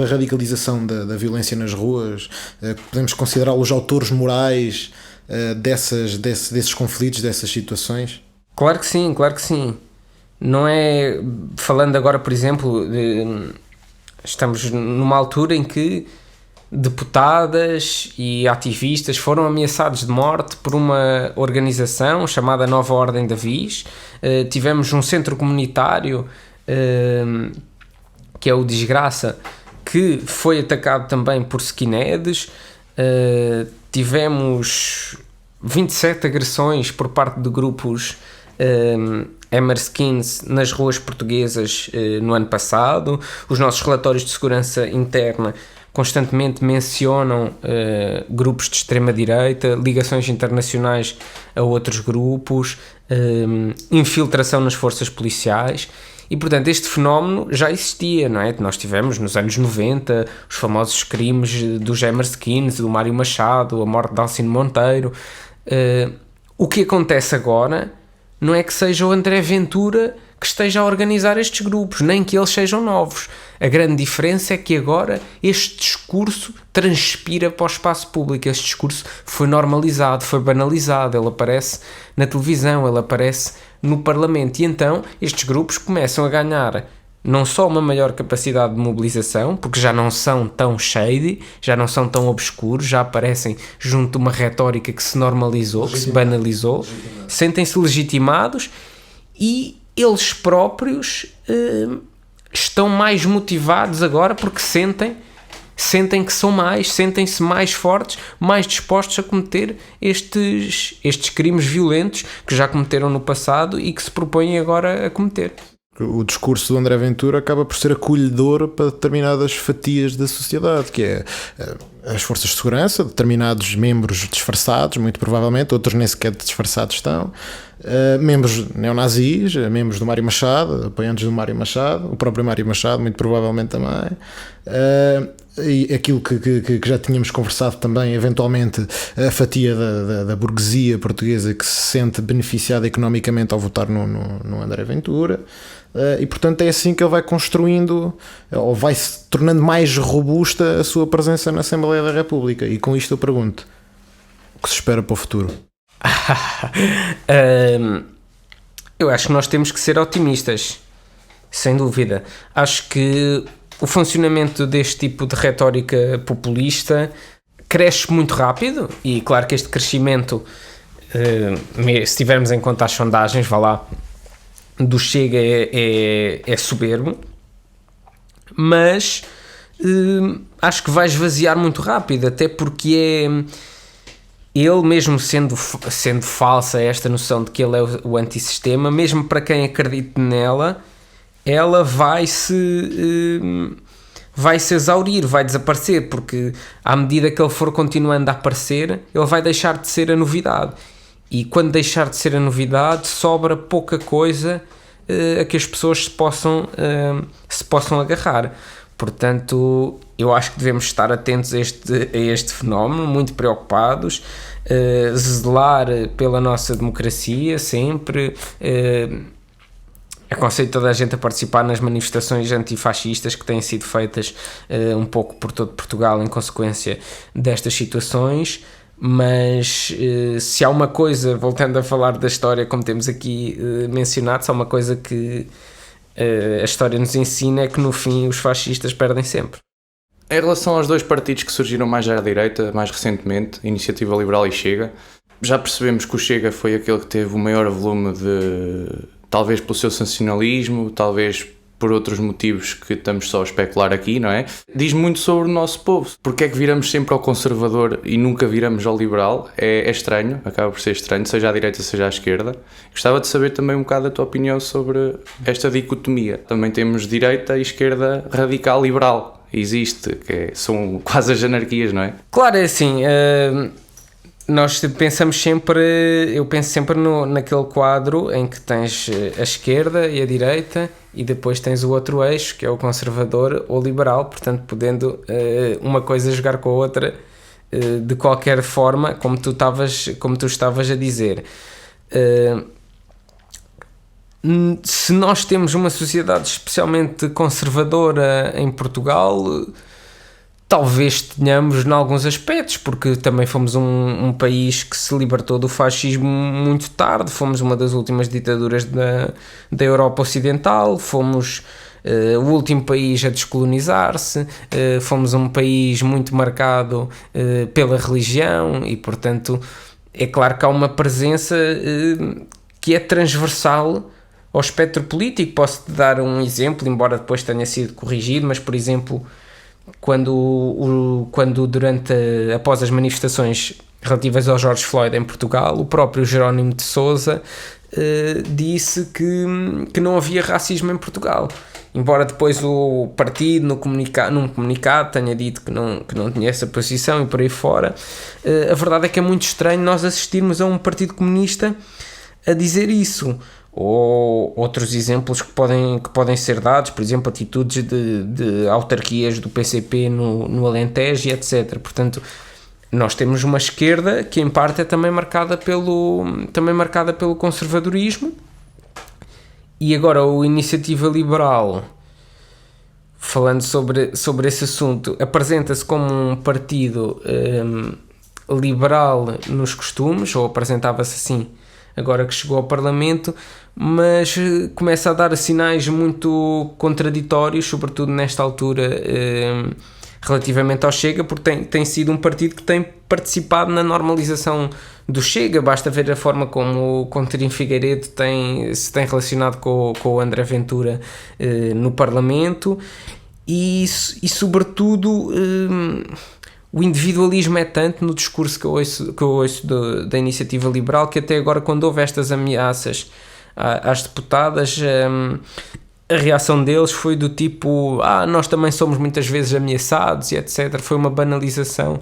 radicalização da violência nas ruas? Podemos considerá-los autores morais desses conflitos, dessas situações? Claro que sim, claro que sim. Não é... Falando agora, por exemplo, estamos numa altura em que deputadas e ativistas foram ameaçados de morte por uma organização chamada Nova Ordem da Viz. Tivemos um centro comunitário que é o Desgraça, que foi atacado também por skinheads. Tivemos 27 agressões por parte de grupos Emerskins nas ruas portuguesas no ano passado. Os nossos relatórios de segurança interna constantemente mencionam grupos de extrema-direita, ligações internacionais a outros grupos, infiltração nas forças policiais. E, portanto, este fenómeno já existia, não é? Nós tivemos, nos anos 90, os famosos crimes dos Emerskins, do Mário Machado, a morte de Alcino Monteiro. O que acontece agora não é que seja o André Ventura que esteja a organizar estes grupos, nem que eles sejam novos. A grande diferença é que agora este discurso transpira para o espaço público. Este discurso foi normalizado, foi banalizado, ele aparece na televisão, ele aparece no Parlamento, e então estes grupos começam a ganhar não só uma maior capacidade de mobilização, porque já não são tão shady, já não são tão obscuros, já aparecem junto de uma retórica que se normalizou, que se banalizou, sentem-se legitimados, e eles próprios estão mais motivados agora porque sentem que são mais, sentem-se mais fortes, mais dispostos a cometer estes crimes violentos que já cometeram no passado e que se propõem agora a cometer. O discurso do André Ventura acaba por ser acolhedor para determinadas fatias da sociedade, que é as forças de segurança, determinados membros disfarçados, muito provavelmente, outros nem sequer disfarçados estão, membros neonazis, membros do Mário Machado, apoiantes do Mário Machado, o próprio Mário Machado, muito provavelmente também, e aquilo que já tínhamos conversado também, eventualmente, a fatia da burguesia portuguesa que se sente beneficiada economicamente ao votar no André Ventura. E portanto é assim que ele vai construindo, ou vai se tornando mais robusta a sua presença na Assembleia da República. E com isto eu pergunto: o que se espera para o futuro? Eu acho que nós temos que ser otimistas, sem dúvida. Acho que o funcionamento deste tipo de retórica populista cresce muito rápido, e claro que este crescimento, se tivermos em conta as sondagens, vá lá, do Chega é soberbo, mas acho que vai esvaziar muito rápido, até porque ele, mesmo sendo falsa esta noção de que ele é o antissistema, mesmo para quem acredite nela, ela vai se exaurir, vai desaparecer, porque à medida que ele for continuando a aparecer, ele vai deixar de ser a novidade. E quando deixar de ser a novidade, sobra pouca coisa a que as pessoas se possam agarrar. Portanto, eu acho que devemos estar atentos a este fenómeno, muito preocupados, zelar pela nossa democracia sempre. Aconselho toda a gente a participar nas manifestações antifascistas que têm sido feitas um pouco por todo Portugal em consequência destas situações, mas se há uma coisa, voltando a falar da história como temos aqui mencionado, se há uma coisa que a história nos ensina é que no fim os fascistas perdem sempre. Em relação aos dois partidos que surgiram mais à direita, mais recentemente, Iniciativa Liberal e Chega, já percebemos que o Chega foi aquele que teve o maior volume talvez pelo seu sensacionalismo, talvez por outros motivos que estamos só a especular aqui, não é? Diz muito sobre o nosso povo. Porque é que viramos sempre ao conservador e nunca viramos ao liberal? É estranho, acaba por ser estranho, seja à direita, seja à esquerda. Gostava de saber também um bocado a tua opinião sobre esta dicotomia. Também temos direita e esquerda radical liberal. Existe, são quase as anarquias, não é? Claro, é assim... Nós pensamos sempre, eu penso sempre naquele quadro em que tens a esquerda e a direita e depois tens o outro eixo, que é o conservador ou liberal, portanto podendo uma coisa jogar com a outra de qualquer forma, como tu estavas a dizer. Se nós temos uma sociedade especialmente conservadora em Portugal... Talvez tenhamos em alguns aspectos, porque também fomos um país que se libertou do fascismo muito tarde, fomos uma das últimas ditaduras da Europa Ocidental, fomos o último país a descolonizar-se, fomos um país muito marcado pela religião e, portanto, é claro que há uma presença que é transversal ao espectro político. Posso-te dar um exemplo, embora depois tenha sido corrigido, mas, por exemplo... Quando após as manifestações relativas ao George Floyd em Portugal, o próprio Jerónimo de Sousa disse que não havia racismo em Portugal, embora depois o partido num comunicado tenha dito que não tinha essa posição e por aí fora. A verdade é que é muito estranho nós assistirmos a um partido comunista a dizer isso. Ou outros exemplos que podem ser dados, por exemplo, atitudes de autarquias do PCP no Alentejo e etc. Portanto, nós temos uma esquerda que em parte é também marcada pelo conservadorismo, e agora a Iniciativa Liberal, falando sobre esse assunto, apresenta-se como um partido liberal nos costumes, ou apresentava-se assim agora que chegou ao Parlamento, mas começa a dar sinais muito contraditórios, sobretudo nesta altura, relativamente ao Chega, porque tem sido um partido que tem participado na normalização do Chega. Basta ver a forma como o Coutinho Figueiredo se tem relacionado com o André Ventura no Parlamento, e sobretudo... O individualismo é tanto no discurso que eu ouço da Iniciativa Liberal, que até agora, quando houve estas ameaças às deputadas, a reação deles foi do tipo: nós também somos muitas vezes ameaçados e etc. Foi uma banalização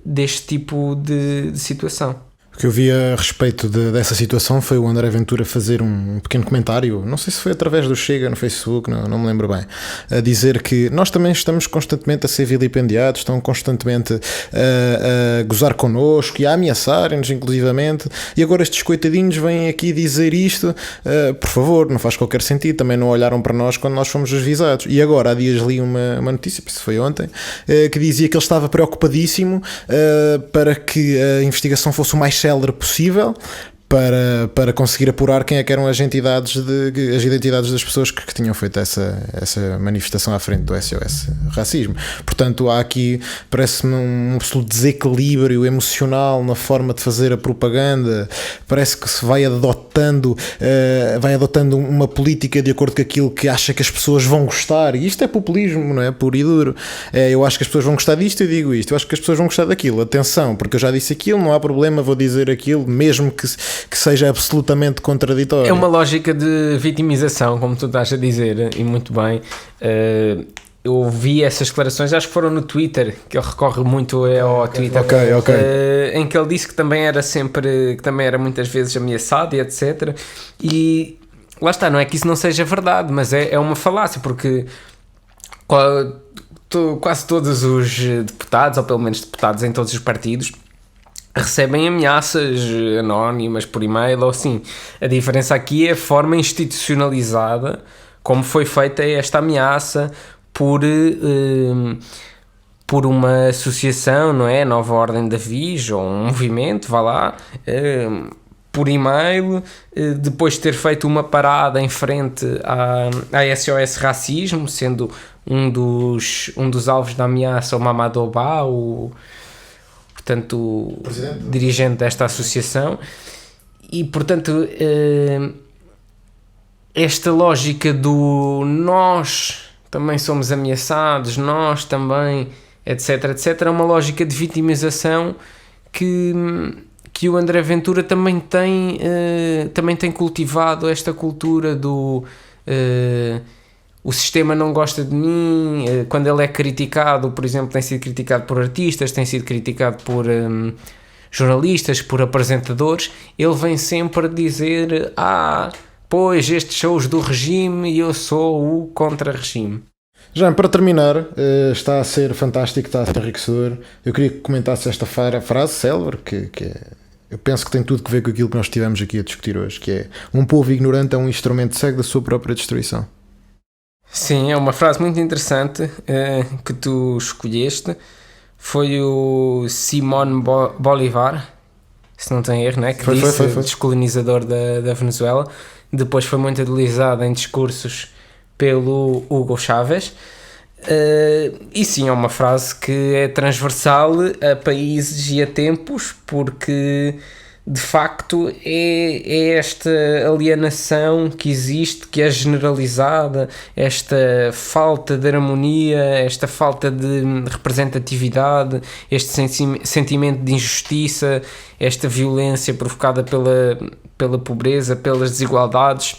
deste tipo de situação. O que eu vi a respeito dessa situação foi o André Ventura fazer um pequeno comentário, não sei se foi através do Chega no Facebook, não me lembro bem, a dizer que nós também estamos constantemente a ser vilipendiados, estão constantemente a gozar connosco e a ameaçarem-nos inclusivamente, e agora estes coitadinhos vêm aqui dizer isto. Por favor, não faz qualquer sentido, também não olharam para nós quando nós fomos avisados. E agora há dias li uma notícia, se foi ontem, que dizia que ele estava preocupadíssimo para que a investigação fosse o mais célere possível, para conseguir apurar quem é que eram as identidades das pessoas que tinham feito essa manifestação à frente do SOS Racismo. Portanto, há aqui, parece-me, um absoluto desequilíbrio emocional na forma de fazer a propaganda. Parece que se vai adotando uma política de acordo com aquilo que acha que as pessoas vão gostar, e isto é populismo, não é? Puro e duro. Eu acho que as pessoas vão gostar disto, eu digo isto. Eu acho que as pessoas vão gostar daquilo. Atenção, porque eu já disse aquilo, não há problema, vou dizer aquilo, mesmo que seja absolutamente contraditório. É uma lógica de vitimização, como tu estás a dizer, e muito bem. Eu ouvi essas declarações, acho que foram no Twitter, que ele recorre muito ao Twitter, em que ele disse que também era muitas vezes ameaçado e etc. E lá está, não é que isso não seja verdade, mas é uma falácia, porque quase todos os deputados, ou pelo menos deputados em todos os partidos, recebem ameaças anónimas por e-mail ou assim. A diferença aqui é a forma institucionalizada como foi feita esta ameaça por uma associação, não é? Nova Ordem da Viz, ou um movimento, vá lá, por e-mail, depois de ter feito uma parada em frente à SOS Racismo, sendo um dos alvos da ameaça o Mamadou Ba, portanto, o dirigente desta associação. E, portanto, esta lógica do nós também somos ameaçados, nós também, etc, etc, é uma lógica de vitimização que o André Ventura também tem cultivado, esta cultura do o sistema não gosta de mim. Quando ele é criticado, por exemplo, tem sido criticado por artistas, tem sido criticado por jornalistas, por apresentadores, ele vem sempre dizer: pois, estes são os do regime e eu sou o contra-regime. Já para terminar, está a ser fantástico, está a ser enriquecedor. Eu queria que comentasse esta frase célebre, que eu penso que tem tudo a ver com aquilo que nós estivemos aqui a discutir hoje, que é: um povo ignorante é um instrumento cego da sua própria destruição. Sim, é uma frase muito interessante que tu escolheste. Foi o Simón Bolívar, se não tenho erro, né? Que foi descolonizador da Venezuela. Depois foi muito utilizado em discursos pelo Hugo Chávez. E sim, é uma frase que é transversal a países e a tempos, porque de facto é esta alienação que existe, que é generalizada, esta falta de harmonia, esta falta de representatividade, este sentimento de injustiça, esta violência provocada pela pobreza, pelas desigualdades,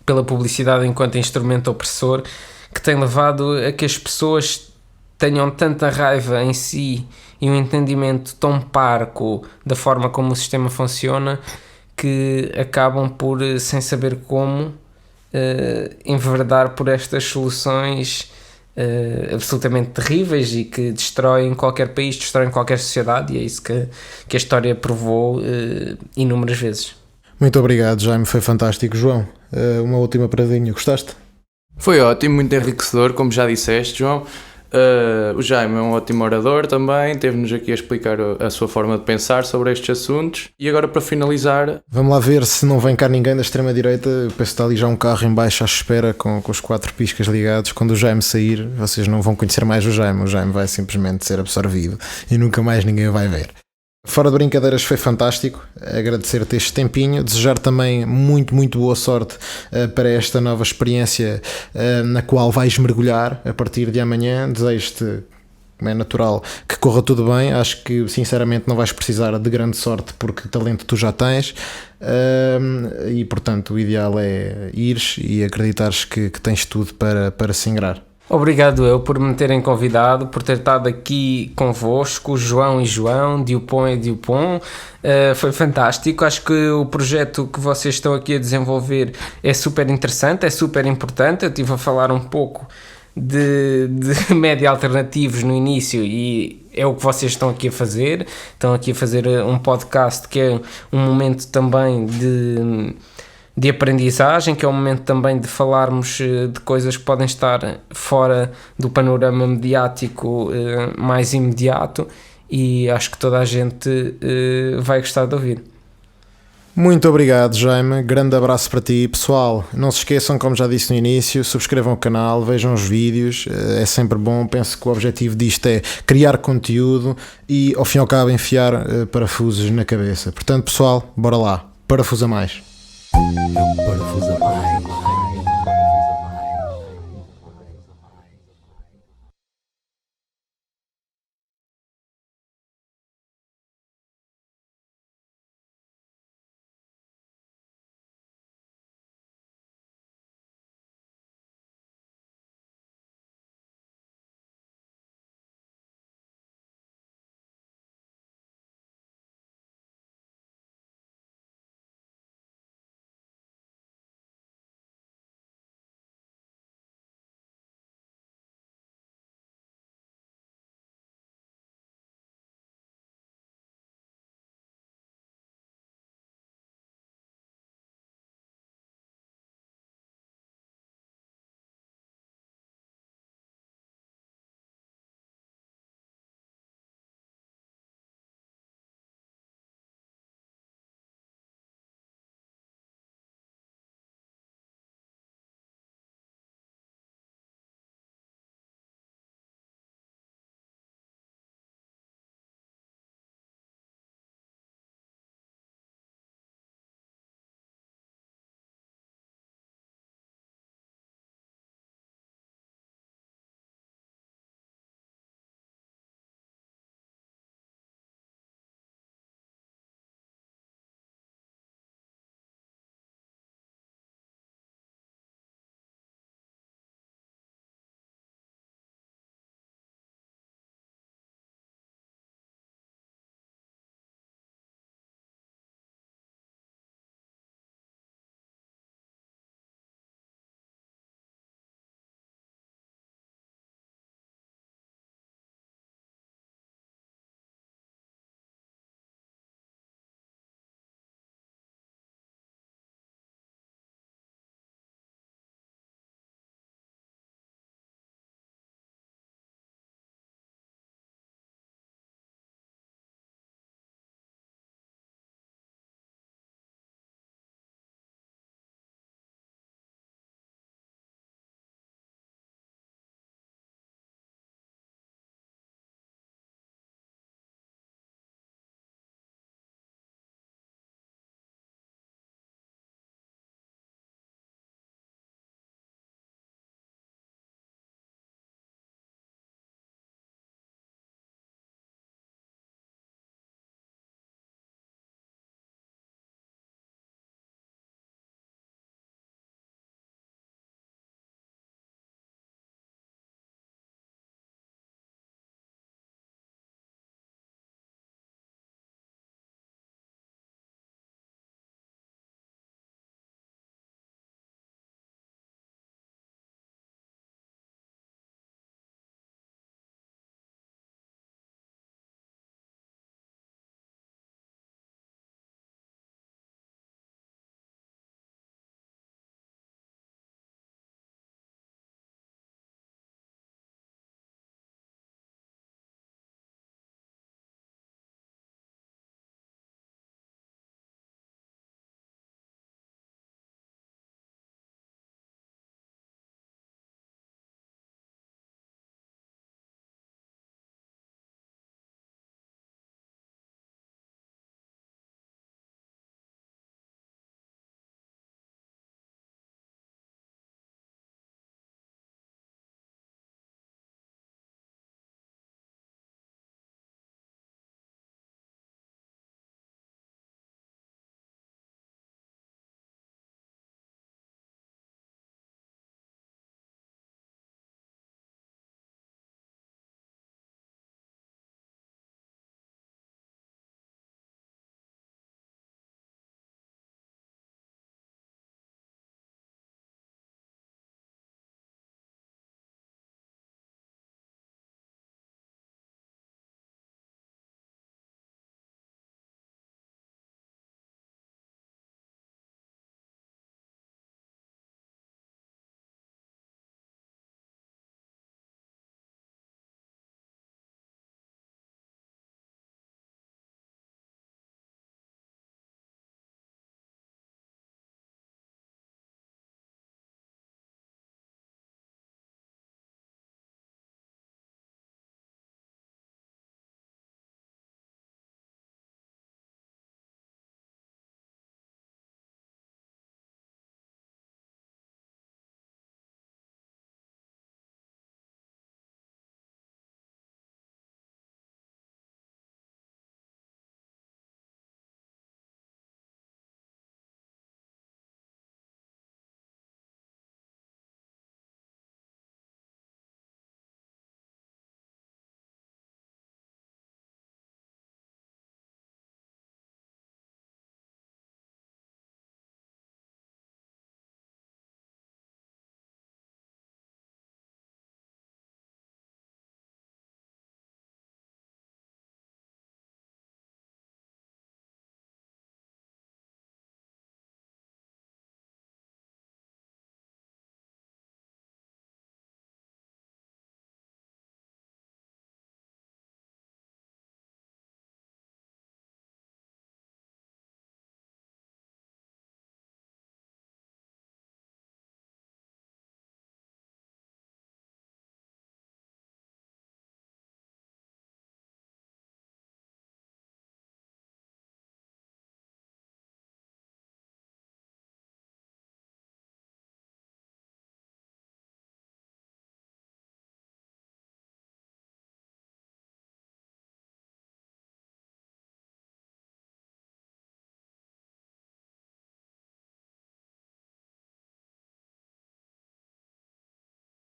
pela publicidade enquanto instrumento opressor, que tem levado a que as pessoas tenham tanta raiva em si e um entendimento tão parco da forma como o sistema funciona, que acabam por, sem saber como, enverdar por estas soluções absolutamente terríveis e que destroem qualquer país, destroem qualquer sociedade, e é isso que a história provou inúmeras vezes. Muito obrigado, Jaime, foi fantástico. João, uma última paradinha, gostaste? Foi ótimo, muito enriquecedor, como já disseste, João. O Jaime é um ótimo orador também, teve-nos aqui a explicar a sua forma de pensar sobre estes assuntos. E agora, para finalizar, vamos lá ver se não vem cá ninguém da extrema-direita. Eu penso que está ali já um carro em baixo à espera com os 4 piscas ligados. Quando o Jaime sair, vocês não vão conhecer mais o Jaime vai simplesmente ser absorvido e nunca mais ninguém o vai ver. Fora de brincadeiras, foi fantástico. Agradecer-te este tempinho, desejar também muito, muito boa sorte para esta nova experiência na qual vais mergulhar a partir de amanhã. Desejo-te, como é natural, que corra tudo bem. Acho que sinceramente não vais precisar de grande sorte, porque talento tu já tens, e portanto o ideal é ires e acreditares que tens tudo para se ingrar. Obrigado eu por me terem convidado, por ter estado aqui convosco, João e João, Dupont e Dupont. Foi fantástico. Acho que o projeto que vocês estão aqui a desenvolver é super interessante, é super importante. Eu estive a falar um pouco de média alternativos no início e é o que vocês estão aqui a fazer. Estão aqui a fazer um podcast que é um momento também de aprendizagem, que é o momento também de falarmos de coisas que podem estar fora do panorama mediático mais imediato, e acho que toda a gente vai gostar de ouvir. Muito obrigado, Jaime, grande abraço para ti. Pessoal, não se esqueçam, como já disse no início, subscrevam o canal, vejam os vídeos, é sempre bom. Penso que o objetivo disto é criar conteúdo e ao fim e ao cabo enfiar parafusos na cabeça. Portanto, pessoal, bora lá, parafusa mais. Eu